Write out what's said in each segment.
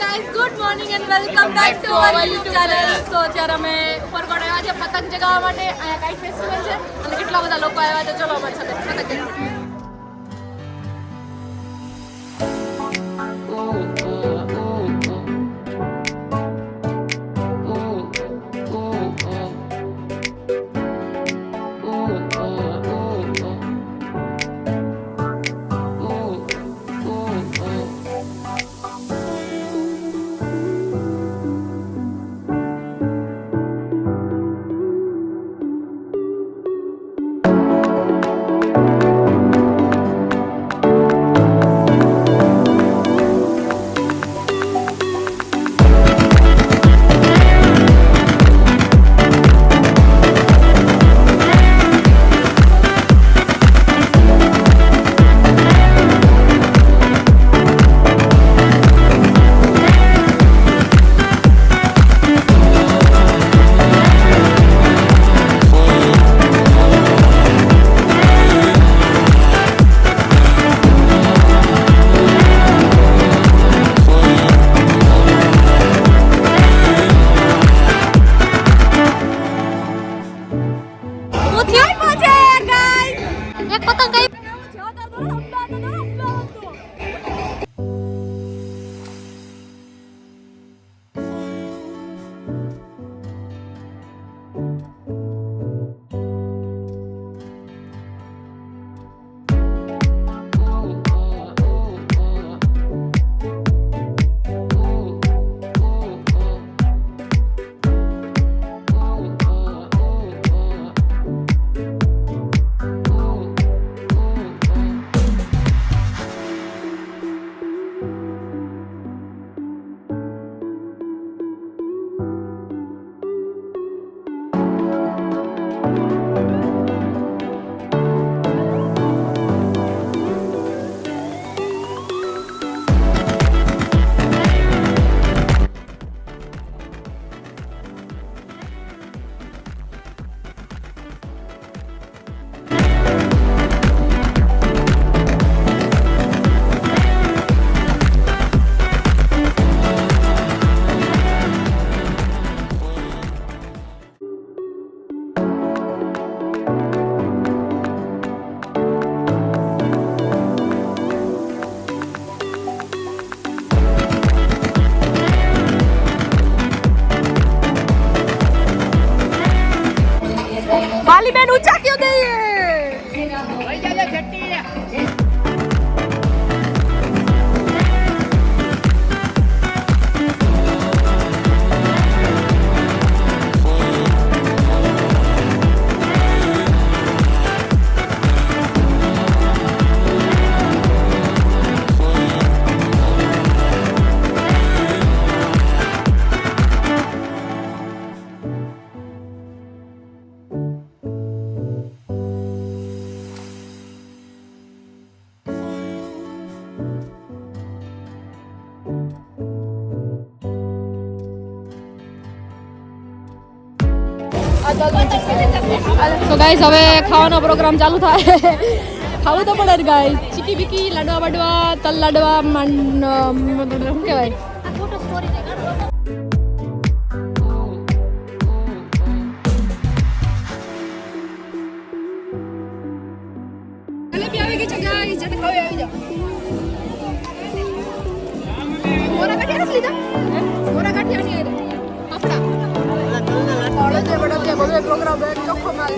Guys good morning and welcome back to our YouTube channel. So અત્યારે અમે ઉપરકોટ આવ્યા છે પતંગ ચગાવવા માટે. અહીંયા કાઈટ ફેસ્ટિવલ છે અને કેટલા બધા લોકો આવ્યા છે. ચલો અમારી સાથે પતંગ ચગાવવા. તો ગાઈસ હવે ખાવાનો પ્રોગ્રામ ચાલુ થાય. ખાવું તો પડે ગાઈસ. ચીકી બીકી લાડવા બાડવા તલ લાડવા શું કહેવાય જલેબી આવી ગઈ છે ગાઈસ. જેને ખાવી આવી જાઓ. મોરા કાઠિયા નથી લીધા. મોરા કાઠિયા નહીં આવ્યા. આપડા જે બડો જે બધો પ્રોગ્રામ એક ચોખ્ખો માલ.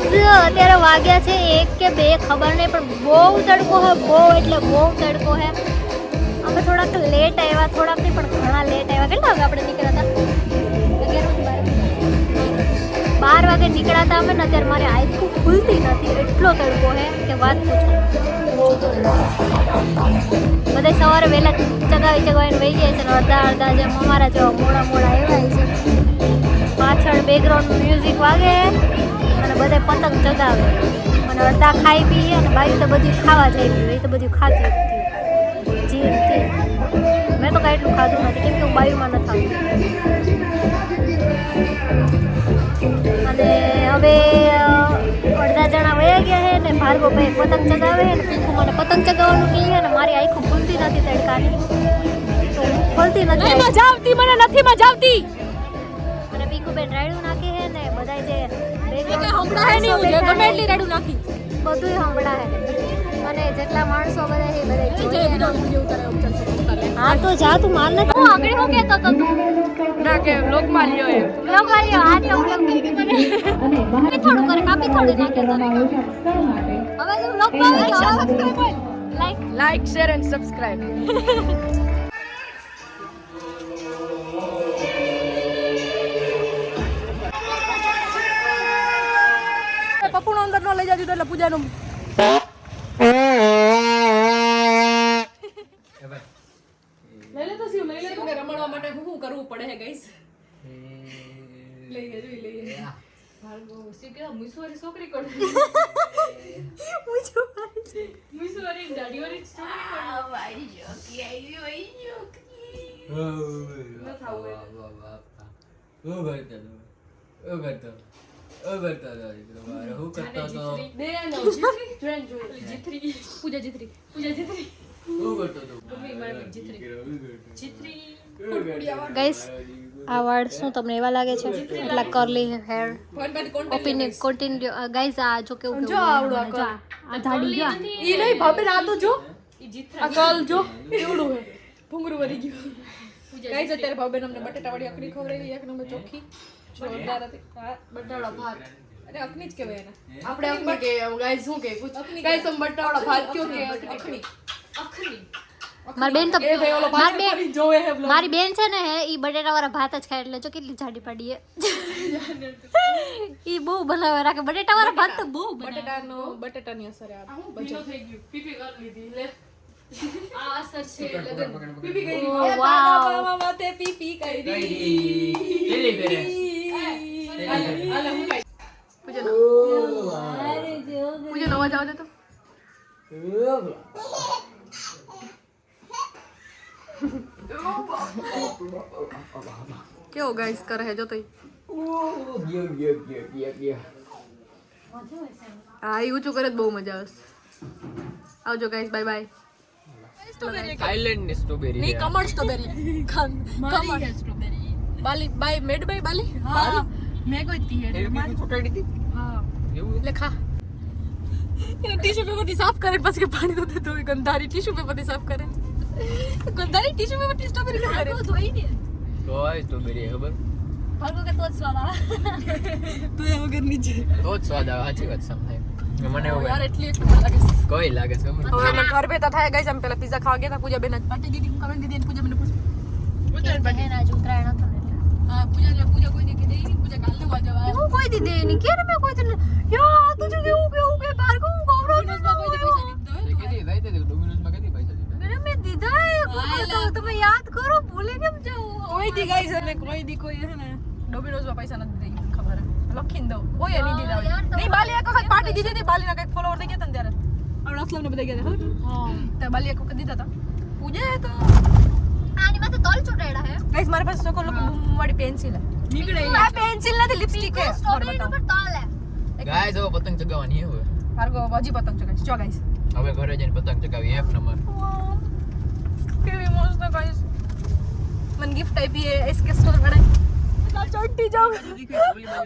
અત્યારે વાગ્યા છે 1 કે 2 ખબર નહીં, પણ બહુ તડકો હે, બહુ એટલે બહુ તડકો હે. અમે થોડાક લેટ આવ્યા, થોડાક નહીં પણ ઘણા લેટ આવ્યા. કેટલા વાગે આપણે નીકળ્યા હતા? 12 વાગે નીકળ્યા હતા અમે ને અત્યારે મારી આંખો ખુલતી નથી, એટલો તડકો હે કે વાત પૂછો. બધા સવારે વહેલા ચગાવીને વહી જાય છે ને અડધા જેમ અમારા જેવા મોડા એવા છે. પાછળ બેકગ્રાઉન્ડ મ્યુઝિક વાગે અને બધા પતંગ ચગાવે અને અડધા ખાઈ પીએ અને બાયું તો બધું ખાવા જાય પીએ, એ તો બધું ખાતી હતી જે તે. મેં તો કાંઈ એટલું ખાધું નથી કેમ કે હું બાયુમાં નથી આવતી. અને હવે અડધા જણા વયા ગયા છે ને ભાર્ગવ ભાઈ પતંગ ચગાવે ને પીકુ મને પતંગ ચગાવવાનું કહે ને મારી આંખો ખુલતી નથી તડકાની, તો હું ખોલતી નથી. મજા આવતી, મને નથી મજા આવતી. અને પીકુબેન રાયડું નાખે છે ને બધાય જે હમણાં નહીં હું ગમે એટલી રાયડું નાખી બધું હમણાં અને જેટલા માણસો બધા છે બધા. હા તો જા તું માન ને. હું આગળ હું કહેતો તો તું ના કે લોકમાં લ્યો એમ. લોકમાં લ્યો આ તો વ્લોગ થોડું કરે કાપી થોડું નાખે તો હવે તું લોકમાં લાઈક શેર એન્ડ સબસ્ક્રાઇબ. પપ્પુનો અંદર ન લઈ જાજો એટલે પૂજાનું લઈ લે તો શિવ લઈ લે તો રમણવા માટે શું કરવું પડે હે ગાઈસ. લઈએ ભાર્ગવ શિવ કે મુસવારી છોકરી કોણ મુસવારી દાઢીવાળી છોકરી કોણ વાડી જોકી આવી હોય જોકી ન થાવે ગાઈસ આ વાળ શું તમને એવા લાગે છે? એટલા કરલી હેર ઓપિનિયન કન્ટિન્યુ ગાઈસ. આ જો કેવું જો આવડો આ ધાડી જો ઈ નહીં ભાભે આ તો જો આ કલ જો કેવડું હે ભૂંગરું વરી ગયું. ગાઈસ અત્યારે ભાભે અમને બટેટા વાળી અકડી ખવડાવી, એક નંબર ચોખ્ખી જોરદાર હતી. હા બટાટા ભાત અરે અકની જ કહેવાય એને આપણે અકની કે ગાઈસ શું કે કુછ ગાઈસ હમ બટાટા ભાત ક્યો કે અકની મારી બેન તો મારી બેન છે ને ઈ બટેટા વાળા ભાત જ ખાય એટલે જો કેટલી જાડી પાડી ઈ બહુ બનાવે રાખે બટેટા વાળા ભાત તો બહુ બટેટાની અસર આ બચો થઈ ગયું પીપી કરી લીધી લે આ અસર છે એટલે પીપી કરી વાવ માતે પીપી કરી પેલી ફેરે આલે હું ગાઈ પૂજન અરે જો પૂજન અવાજ આવે તો કેવો ગાઈસ કરે હે જો તો હા ઈ ઊંચું કરે બહુ મજા આવશે. આવજો ગાઈસ બાય બાય. થાઈલેન્ડ ની સ્ટ્રોબેરી ની કમળ સ્ટ્રોબેરી કમળ strawberry Bali by made by Bali હા મે કોઈ તી હે એવી છોટાડી હતી હા એવું એટલે ખા એને ટીશ્યુ પેપર થી સાફ કરે પછી કે પાણી તો દેતો ગંધારી ટીશ્યુ પેપર થી સાફ કરે ગંધારી ટીશ્યુ પેપર થી સ્ટ્રોબેરી કરે ધોઈ ને કોઈ સ્ટ્રોબેરી ખબર ભાગો કે તો જ સ્વાદ આવે તો એ વગર નીચે તો જ સ્વાદ આવે. સાચી વાત સમજાય મને એવું યાર એટલી લાગે કોઈ લાગે છે ખબર હવે અમે ઘર બેઠા થાય ગાઈસ અમે પેલા પિઝા ખાવા ગયા હતા પૂજા બેન પાટી દીદી કમેન્ટ દીદી પૂજા બેન પૂછ ઉતરાયણ પાટી એના જ ઉતરાયણ હતો ને હા પૂજા કોઈ દે કે દેઈ પૂજા કાલ લેવા જવા હું કોઈ દી દે ની કે મે કોઈ દી યા તું જો કેવું કે ભાર્ગવ હું ગૌરવ કોઈ પૈસા લીધો કેદી ભાઈ તે ડોમિનોઝ માં કેદી પૈસા દીધા મેં દીધા તો તમે યાદ કરો ભૂલી કેમ જાવ? કોઈ દી ગાઈસ અને કોઈ દી કોઈ હે ને ડોમિનોઝ માં પૈસા નથી દઈ ખબર હે લખીને દઉં કોઈ નહીં દીધા નહીં બાલી એક વખત પાર્ટી દીધી હતી બાલીના કઈક ફોલોવર થઈ ગયા હતા ને ત્યારે આપણે અસલમ ને બધા ગયા હતા હા તો બાલી એક વખત દીધા હતા પૂજા તો આની માથે તોલ ચૂટાડ્યા હે ગાઈસ મારી પાસે સોકો લોકો મારી પેન્સિલ હે નીકળે આ પેન્સિલ નથી લિપસ્ટિક હે સ્ટ્રોબેરી ઉપર તોલ હે ગાઈસ હવે પતંગ ચગાવવાની હવે ભાર્ગવ હજી પતંગ ચગાવીશ ચો ગાઈસ હવે ઘરે જઈને પતંગ ચગાવી એક નંબર કેવી મસ્ત ગાઈસ મને ગિફ્ટ આપી હે इसके स्टोर बनाई चढ़ती जाऊं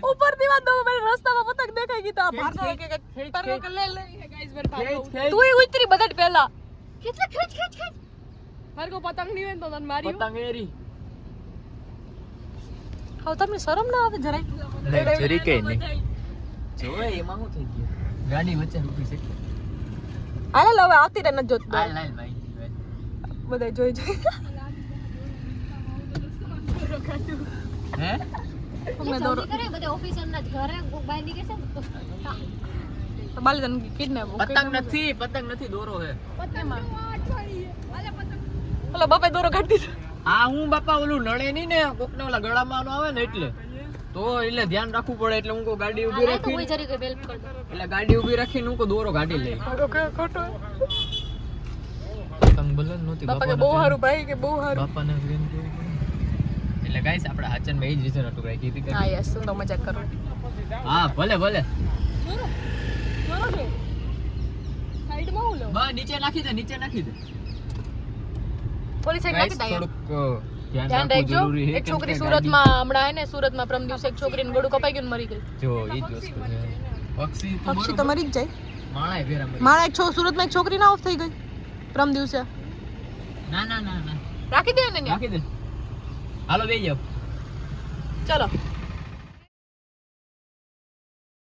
ऊपर दीवार दो मेरे रास्ता में पतंग देखाई गई था भार्गव के भार्गव के ले ले गाइस मेरे भार्गव तू ही उतरी बदट पहला કેટલા ખેંચ भार्गव पतंग नहीं હોય તો તને મારી પતંગ એરી હવે તમને શરમ ના આવે જરાય નહીં જરી કે નહીં જોવે એમાં શું થઈ ગયું ગાડી વચ્ચે ઊભી છે હાલ હવે આવતી રે નથી જોતું હાલ હાલ ભાઈ બધા જોઈ જોઈ હે અમે દોરો કરે બધા ઓફિસરના જ ઘરે બાંધી કે છે બાલી તને કિડનેપ પતંગ નથી દોરો હે ઓલા બાપા દોરો કાઢી દીધો આ હું બાપા ઓલું નળે નહીં ને કોકને ઓલા ગળામાં આવે ને એટલે ધ્યાન રાખવું પડે એટલે હું કો ગાડી ઊભી આ તો રાખી કોઈ જરી કે હેલ્પ કર દો એટલે ગાડી ઊભી રાખીને હું કો દોરો કાઢી લે ખોટો પતંગ બલન નહોતી બાપા કે બહુ સારું ભાઈ કે બહુ સારું બાપાને એટલે ગાઈસ આપણે હાચન માં એ જ રીતનું હતું રાખી હતી હા યસ હું તો મજાક કરું હા ભલે દોરો છે સાઈડમાં હું લો બા નીચે નાખી દે પોલીસ સાઈડ નાખી દે થોડુંક ધ્યાન ધ્યાન રાખજો રાખવું જરૂરી છે એક છોકરી સુરતમાં હમણાં હે ને સુરતમાં પ્રમ દિવસે એક છોકરીને ગળું કપાઈ ગયું ને મરી ગઈ જો એ જ વસ્તુ છે પક્ષી તો મરી જ જાય માણા ભેરા મરી મારા એક સુરતમાં એક છોકરી ના ઓફ થઈ ગઈ પ્રમ દિવસે ના રાખી દે ને નાખી દે હાલો બેહી જાવ ચલો